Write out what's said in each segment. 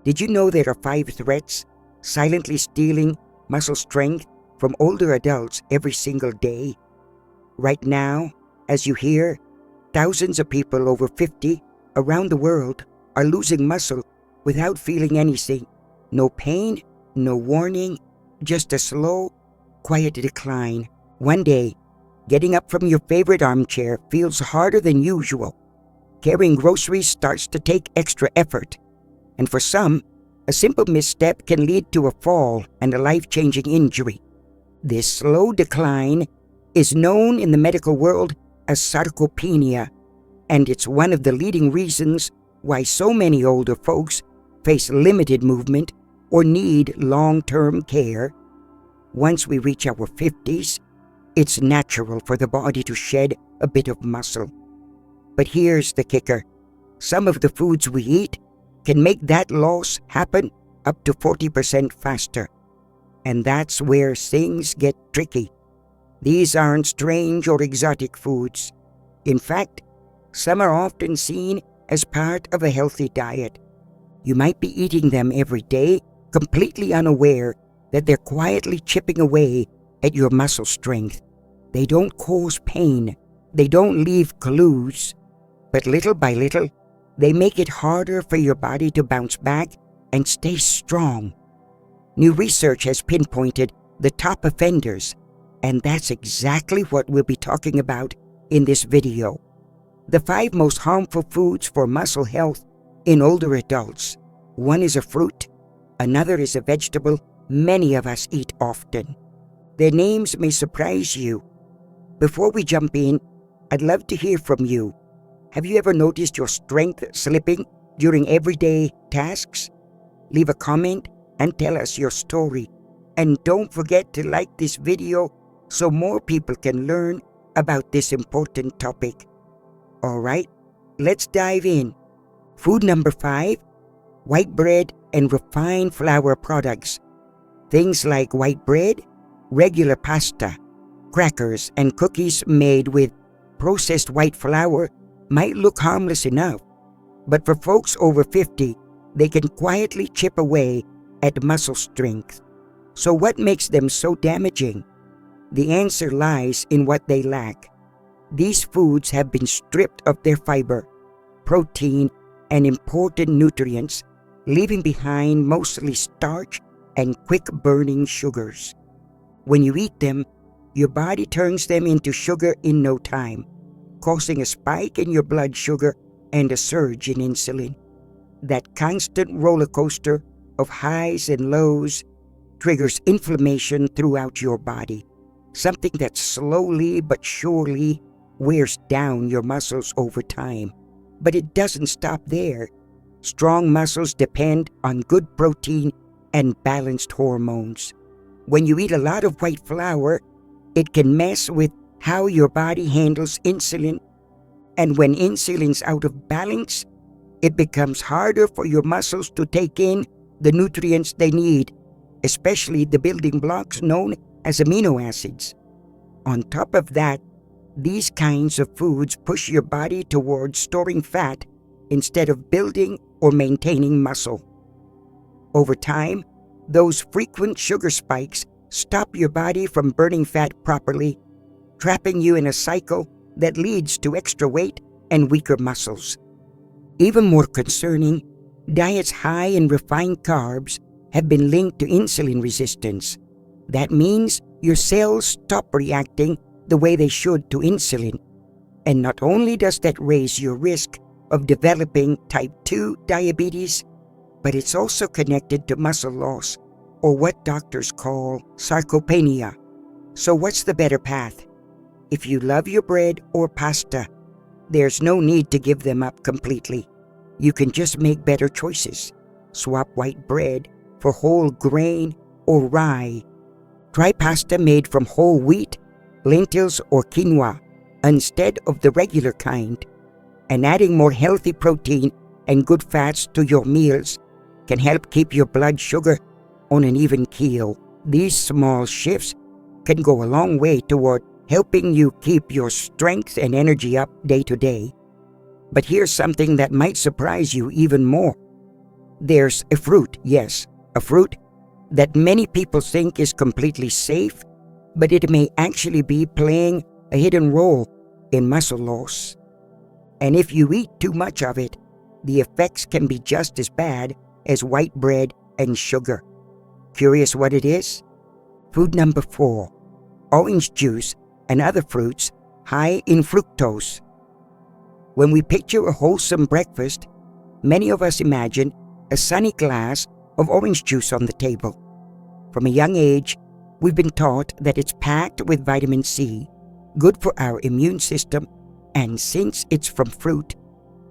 Did you know there are 5 threats silently stealing muscle strength from older adults every single day? Right now, as you hear, thousands of people over 50 around the world are losing muscle without feeling anything. No pain, no warning, just a slow, quiet decline. One day, getting up from your favorite armchair feels harder than usual. Carrying groceries starts to take extra effort. And for some, a simple misstep can lead to a fall and a life-changing injury. This slow decline is known in the medical world as sarcopenia, and it's one of the leading reasons why so many older folks face limited movement or need long-term care. Once we reach our 50s, it's natural for the body to shed a bit of muscle. But here's the kicker. Some of the foods we eat can make that loss happen up to 40% faster. And that's where things get tricky. These aren't strange or exotic foods. In fact, some are often seen as part of a healthy diet. You might be eating them every day, completely unaware that they're quietly chipping away at your muscle strength. They don't cause pain. They don't leave clues. But little by little, they make it harder for your body to bounce back and stay strong. New research has pinpointed the top offenders, and that's exactly what we'll be talking about in this video. The 5 most harmful foods for muscle health in older adults. One is a fruit, another is a vegetable many of us eat often. Their names may surprise you. Before we jump in, I'd love to hear from you. Have you ever noticed your strength slipping during everyday tasks? Leave a comment and tell us your story. And don't forget to like this video so more people can learn about this important topic. Alright, let's dive in. Food number 5, white bread and refined flour products. Things like white bread, regular pasta, crackers, and cookies made with processed white flour might look harmless enough, but for folks over 50, they can quietly chip away at muscle strength. So what makes them so damaging? The answer lies in what they lack. These foods have been stripped of their fiber, protein, and important nutrients, leaving behind mostly starch and quick-burning sugars. When you eat them, your body turns them into sugar in no time, causing a spike in your blood sugar and a surge in insulin. That constant roller coaster of highs and lows triggers inflammation throughout your body, something that slowly but surely wears down your muscles over time. But it doesn't stop there. Strong muscles depend on good protein and balanced hormones. When you eat a lot of white flour, it can mess with how your body handles insulin. And when insulin's out of balance, it becomes harder for your muscles to take in the nutrients they need, especially the building blocks known as amino acids. On top of that, these kinds of foods push your body towards storing fat instead of building or maintaining muscle. Over time, those frequent sugar spikes stop your body from burning fat properly, trapping you in a cycle that leads to extra weight and weaker muscles. Even more concerning, diets high in refined carbs have been linked to insulin resistance. That means your cells stop reacting the way they should to insulin. And not only does that raise your risk of developing type 2 diabetes, but it's also connected to muscle loss, or what doctors call sarcopenia. So what's the better path? If you love your bread or pasta, there's no need to give them up completely. You can just make better choices. Swap white bread for whole grain or rye. Try pasta made from whole wheat, lentils, or quinoa instead of the regular kind. And adding more healthy protein and good fats to your meals can help keep your blood sugar on an even keel. These small shifts can go a long way toward helping you keep your strength and energy up day to day. But here's something that might surprise you even more. There's a fruit, yes, a fruit that many people think is completely safe, but it may actually be playing a hidden role in muscle loss. And if you eat too much of it, the effects can be just as bad as white bread and sugar. Curious what it is? Food number 4, orange juice and other fruits high in fructose. When we picture a wholesome breakfast, many of us imagine a sunny glass of orange juice on the table. From a young age, we've been taught that it's packed with vitamin C, good for our immune system, and since it's from fruit,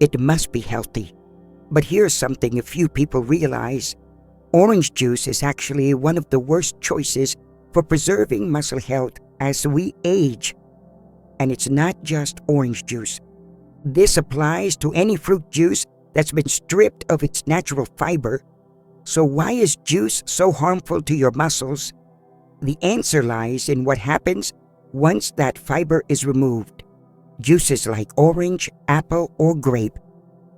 it must be healthy. But here's something a few people realize. Orange juice is actually one of the worst choices for preserving muscle health as we age. And it's not just orange juice. This applies to any fruit juice that's been stripped of its natural fiber. So why is juice so harmful to your muscles? The answer lies in what happens once that fiber is removed. Juices like orange, apple, or grape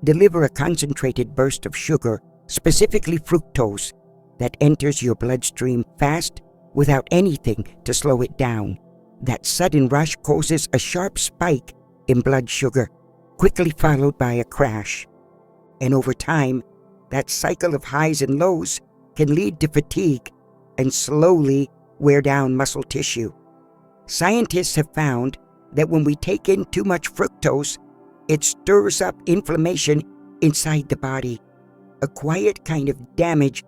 deliver a concentrated burst of sugar, specifically fructose, that enters your bloodstream fast without anything to slow it down. That sudden rush causes a sharp spike in blood sugar, quickly followed by a crash. And over time, that cycle of highs and lows can lead to fatigue and slowly wear down muscle tissue. Scientists have found that when we take in too much fructose, it stirs up inflammation inside the body, a quiet kind of damage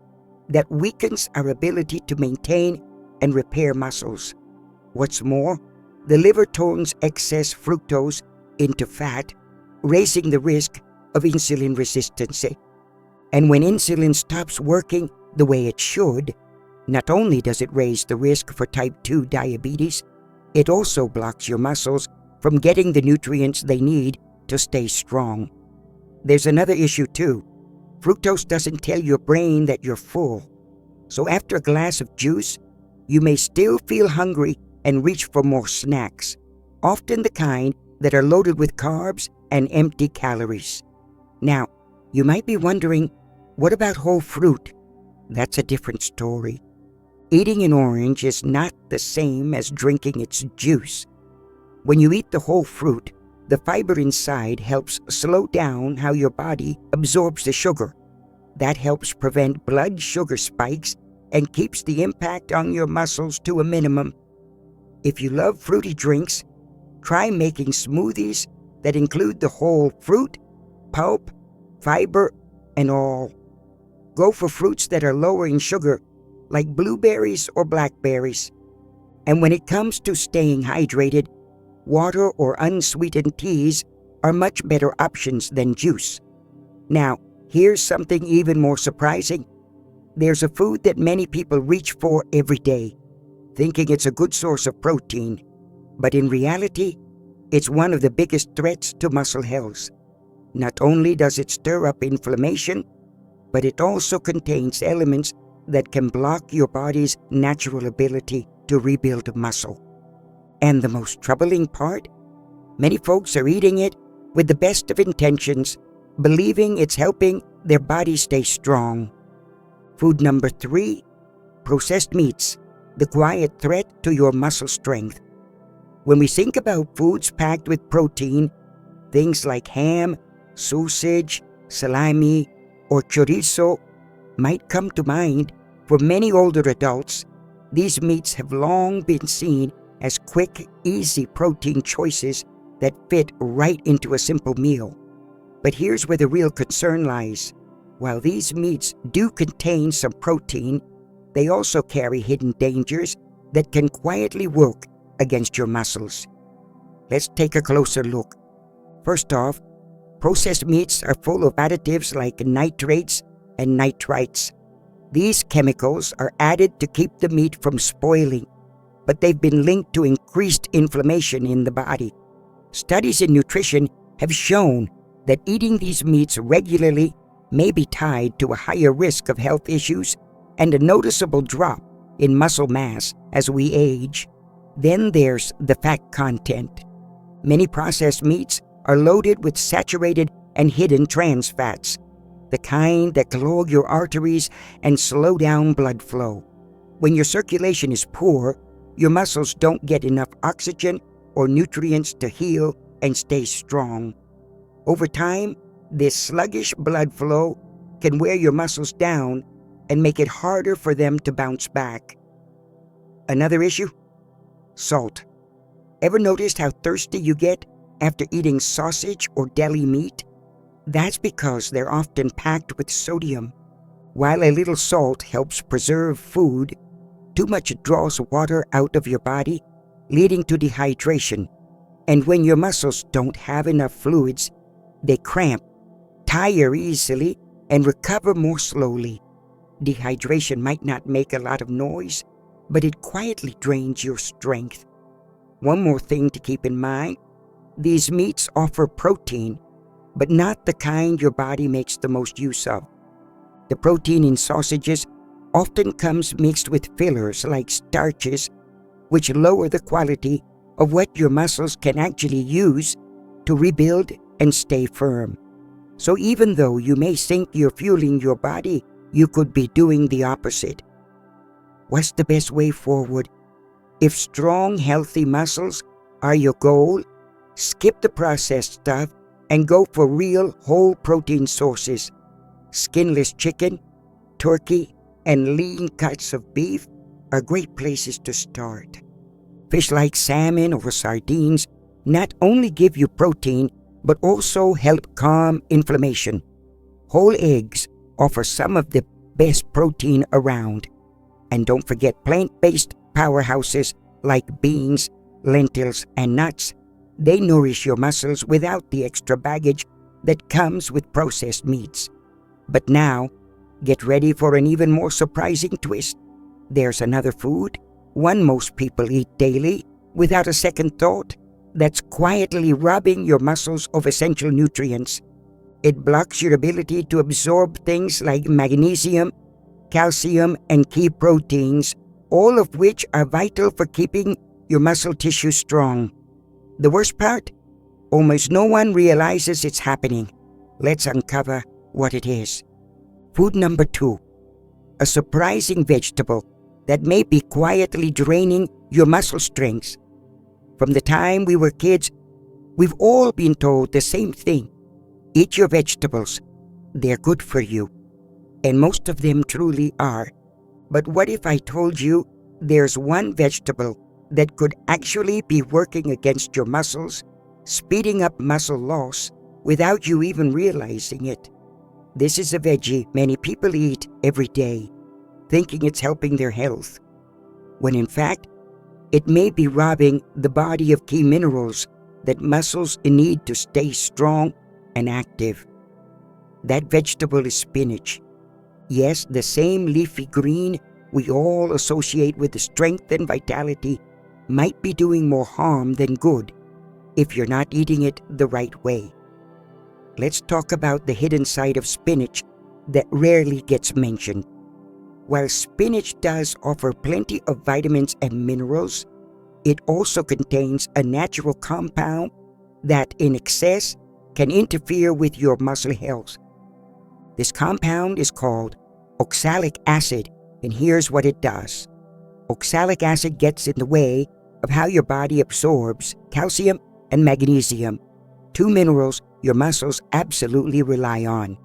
that weakens our ability to maintain and repair muscles. What's more, the liver turns excess fructose into fat, raising the risk of insulin resistance. And when insulin stops working the way it should, not only does it raise the risk for type 2 diabetes, it also blocks your muscles from getting the nutrients they need to stay strong. There's another issue too. Fructose doesn't tell your brain that you're full. So after a glass of juice, you may still feel hungry and reach for more snacks, often the kind that are loaded with carbs and empty calories. Now, you might be wondering, what about whole fruit? That's a different story. Eating an orange is not the same as drinking its juice. When you eat the whole fruit, the fiber inside helps slow down how your body absorbs the sugar. That helps prevent blood sugar spikes and keeps the impact on your muscles to a minimum. If you love fruity drinks, try making smoothies that include the whole fruit, pulp, fiber, and all. Go for fruits that are lower in sugar, like blueberries or blackberries. And when it comes to staying hydrated, water or unsweetened teas are much better options than juice. Now, here's something even more surprising. There's a food that many people reach for every day, thinking it's a good source of protein. But in reality, it's one of the biggest threats to muscle health. Not only does it stir up inflammation, but it also contains elements that can block your body's natural ability to rebuild muscle. And the most troubling part? Many folks are eating it with the best of intentions, believing it's helping their body stay strong. Food number 3, processed meats, the quiet threat to your muscle strength. When we think about foods packed with protein, things like ham, sausage, salami, or chorizo might come to mind. For many older adults, these meats have long been seen as quick, easy protein choices that fit right into a simple meal. But here's where the real concern lies. While these meats do contain some protein, they also carry hidden dangers that can quietly work against your muscles. Let's take a closer look. First off, processed meats are full of additives like nitrates and nitrites. These chemicals are added to keep the meat from spoiling, but they've been linked to increased inflammation in the body. Studies in nutrition have shown that eating these meats regularly may be tied to a higher risk of health issues and a noticeable drop in muscle mass as we age. Then there's the fat content. Many processed meats are loaded with saturated and hidden trans fats. the kind that clog your arteries and slow down blood flow. When your circulation is poor, your muscles don't get enough oxygen or nutrients to heal and stay strong. Over time, this sluggish blood flow can wear your muscles down and make it harder for them to bounce back. Another issue? Salt. Ever noticed how thirsty you get after eating sausage or deli meat? That's because they're often packed with sodium. While a little salt helps preserve food, too much draws water out of your body, leading to dehydration. And when your muscles don't have enough fluids, they cramp, tire easily, and recover more slowly. Dehydration might not make a lot of noise, but it quietly drains your strength. One more thing to keep in mind: these meats offer protein, but not the kind your body makes the most use of. The protein in sausages often comes mixed with fillers like starches, which lower the quality of what your muscles can actually use to rebuild and stay firm. So even though you may think you're fueling your body, you could be doing the opposite. What's the best way forward? If strong, healthy muscles are your goal, skip the processed stuff and go for real whole protein sources. Skinless chicken, turkey, and lean cuts of beef are great places to start. Fish like salmon or sardines not only give you protein, but also help calm inflammation. Whole eggs offer some of the best protein around. And don't forget plant-based powerhouses like beans, lentils, and nuts. They nourish your muscles without the extra baggage that comes with processed meats. But now, get ready for an even more surprising twist. There's another food, one most people eat daily, without a second thought, that's quietly robbing your muscles of essential nutrients. It blocks your ability to absorb things like magnesium, calcium, and key proteins, all of which are vital for keeping your muscle tissue strong. The worst part? Almost no one realizes it's happening. Let's uncover what it is. Food number 2. A surprising vegetable that may be quietly draining your muscle strength. From the time we were kids, we've all been told the same thing. Eat your vegetables. They're good for you. And most of them truly are. But what if I told you there's one vegetable that could actually be working against your muscles, speeding up muscle loss without you even realizing it? This is a veggie many people eat every day, thinking it's helping their health, when in fact, it may be robbing the body of key minerals that muscles need to stay strong and active. That vegetable is spinach. Yes, the same leafy green we all associate with the strength and vitality might be doing more harm than good if you're not eating it the right way. Let's talk about the hidden side of spinach that rarely gets mentioned. While spinach does offer plenty of vitamins and minerals, it also contains a natural compound that in excess can interfere with your muscle health. This compound is called oxalic acid, and here's what it does. Oxalic acid gets in the way of how your body absorbs calcium and magnesium, 2 minerals your muscles absolutely rely on.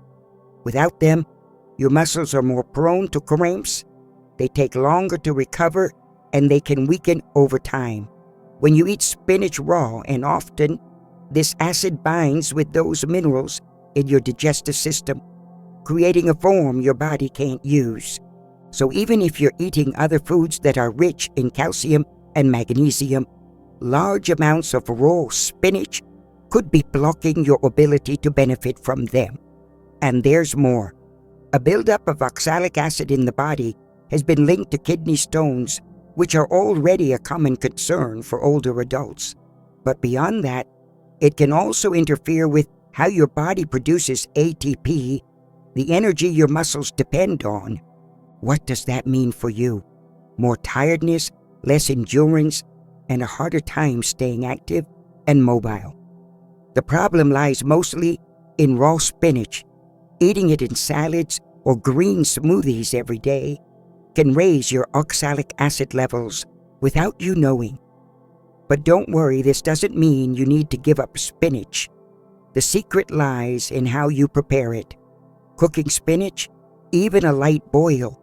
Without them, your muscles are more prone to cramps, they take longer to recover, and they can weaken over time. When you eat spinach raw and often, this acid binds with those minerals in your digestive system, creating a form your body can't use. So even if you're eating other foods that are rich in calcium and magnesium, large amounts of raw spinach could be blocking your ability to benefit from them. And there's more. A buildup of oxalic acid in the body has been linked to kidney stones, which are already a common concern for older adults. But beyond that, it can also interfere with how your body produces ATP, the energy your muscles depend on. What does that mean for you? More tiredness, less endurance, and a harder time staying active and mobile. The problem lies mostly in raw spinach. Eating it in salads or green smoothies every day can raise your oxalic acid levels without you knowing. But don't worry, this doesn't mean you need to give up spinach. The secret lies in how you prepare it. Cooking spinach, even a light boil,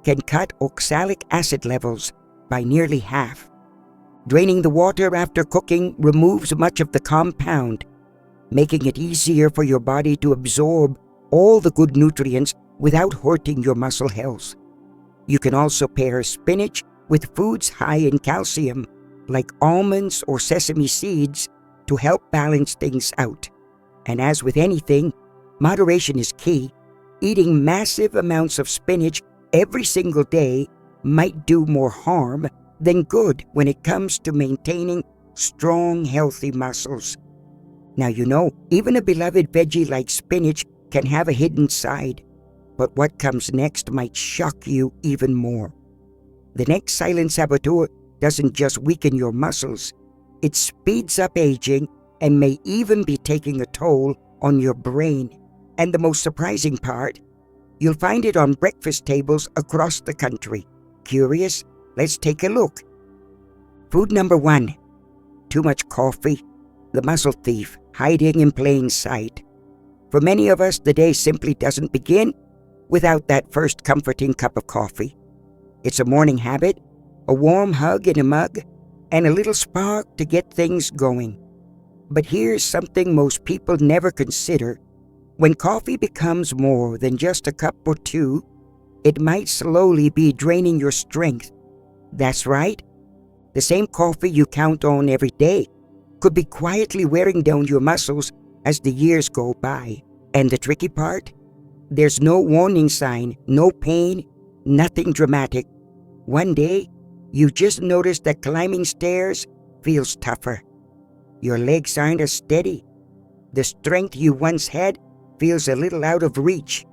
can cut oxalic acid levels by nearly half. Draining the water after cooking removes much of the compound, making it easier for your body to absorb all the good nutrients without hurting your muscle health. You can also pair spinach with foods high in calcium, like almonds or sesame seeds, to help balance things out. And as with anything, moderation is key. Eating massive amounts of spinach every single day might do more harm than good when it comes to maintaining strong, healthy muscles. Now you know, even a beloved veggie like spinach can have a hidden side, but what comes next might shock you even more. The next silent saboteur doesn't just weaken your muscles, it speeds up aging and may even be taking a toll on your brain. And the most surprising part, you'll find it on breakfast tables across the country. Curious? Let's take a look. Food number 1. Too much coffee, the muscle thief hiding in plain sight. For many of us, the day simply doesn't begin without that first comforting cup of coffee. It's a morning habit, a warm hug in a mug, and a little spark to get things going. But here's something most people never consider. When coffee becomes more than just a cup or two, it might slowly be draining your strength. That's right. The same coffee you count on every day could be quietly wearing down your muscles as the years go by. And the tricky part? There's no warning sign, no pain, nothing dramatic. One day, you just notice that climbing stairs feels tougher. Your legs aren't as steady. The strength you once had feels a little out of reach.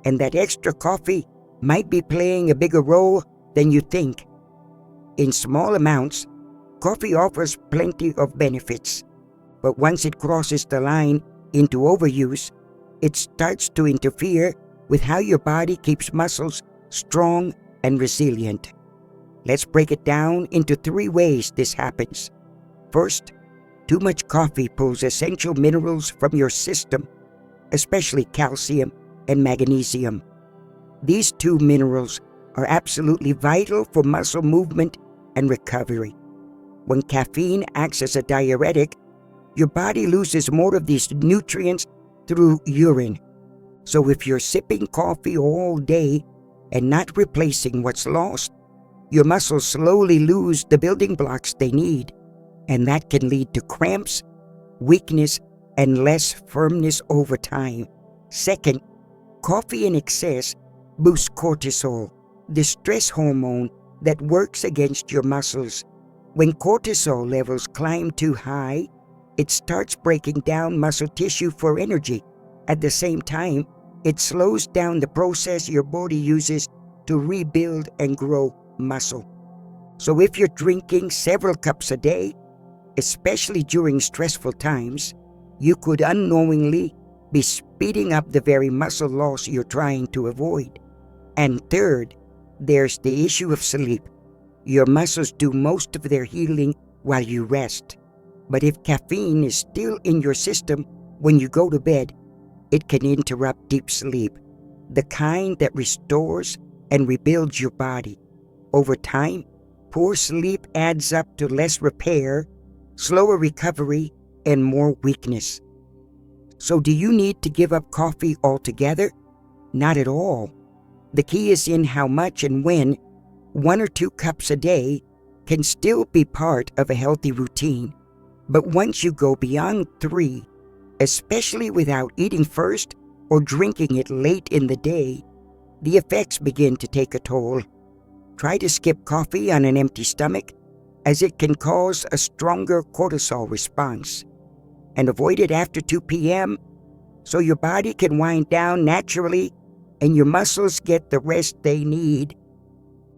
And that extra coffee might be playing a bigger role than you think. In small amounts, coffee offers plenty of benefits. But once it crosses the line into overuse, it starts to interfere with how your body keeps muscles strong and resilient. Let's break it down into 3 ways this happens. First, too much coffee pulls essential minerals from your system, especially calcium and magnesium. These 2 minerals are absolutely vital for muscle movement and recovery. When caffeine acts as a diuretic, your body loses more of these nutrients through urine. So if you're sipping coffee all day and not replacing what's lost, your muscles slowly lose the building blocks they need, and that can lead to cramps, weakness, and less firmness over time. Second, coffee in excess boosts cortisol, the stress hormone that works against your muscles. When cortisol levels climb too high, it starts breaking down muscle tissue for energy. At the same time, it slows down the process your body uses to rebuild and grow muscle. So if you're drinking several cups a day, especially during stressful times, you could unknowingly be speeding up the very muscle loss you're trying to avoid. And third, there's the issue of sleep. Your muscles do most of their healing while you rest. But if caffeine is still in your system when you go to bed, it can interrupt deep sleep, the kind that restores and rebuilds your body. Over time, poor sleep adds up to less repair, slower recovery, and more weakness. So do you need to give up coffee altogether? Not at all. The key is in how much and when. 1 or 2 cups a day can still be part of a healthy routine. But once you go beyond 3, especially without eating first or drinking it late in the day, the effects begin to take a toll. Try to skip coffee on an empty stomach, as it can cause a stronger cortisol response. And avoid it after 2 p.m. so your body can wind down naturally and your muscles get the rest they need.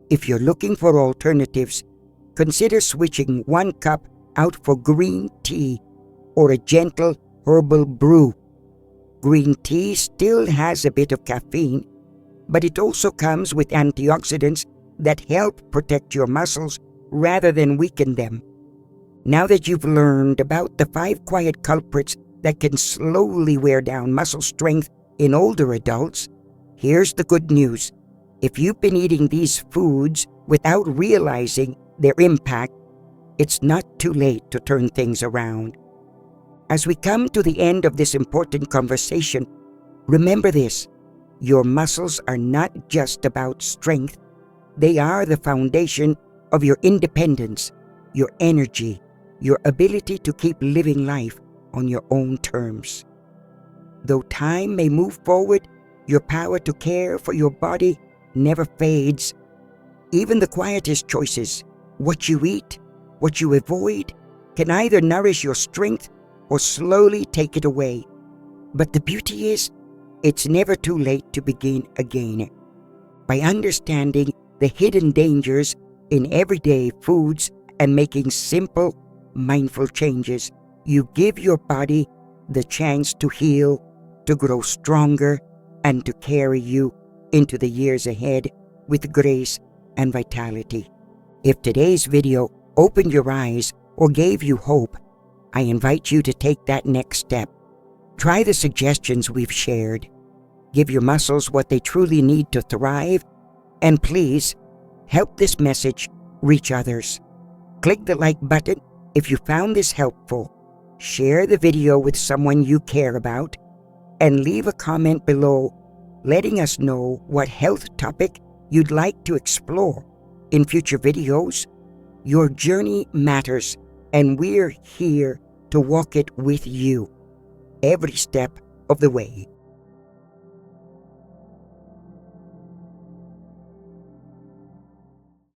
If you're looking for alternatives, consider switching 1 cup out for green tea or a gentle herbal brew. Green tea still has a bit of caffeine, but it also comes with antioxidants that help protect your muscles rather than weaken them. Now that you've learned about the 5 quiet culprits that can slowly wear down muscle strength in older adults, here's the good news. If you've been eating these foods without realizing their impact, it's not too late to turn things around. As we come to the end of this important conversation, remember this: your muscles are not just about strength. They are the foundation of your independence, your energy, your ability to keep living life on your own terms. Though time may move forward, your power to care for your body never fades. Even the quietest choices, what you eat, what you avoid, can either nourish your strength or slowly take it away. But the beauty is, it's never too late to begin again. By understanding the hidden dangers in everyday foods and making simple, mindful changes, you give your body the chance to heal, to grow stronger, and to carry you into the years ahead with grace and vitality. If today's video opened your eyes or gave you hope, I invite you to take that next step. Try the suggestions we've shared. Give your muscles what they truly need to thrive, and please help this message reach others. Click the like button if you found this helpful. Share the video with someone you care about, and leave a comment below letting us know what health topic you'd like to explore in future videos. Your journey matters, and we're here to walk it with you every step of the way.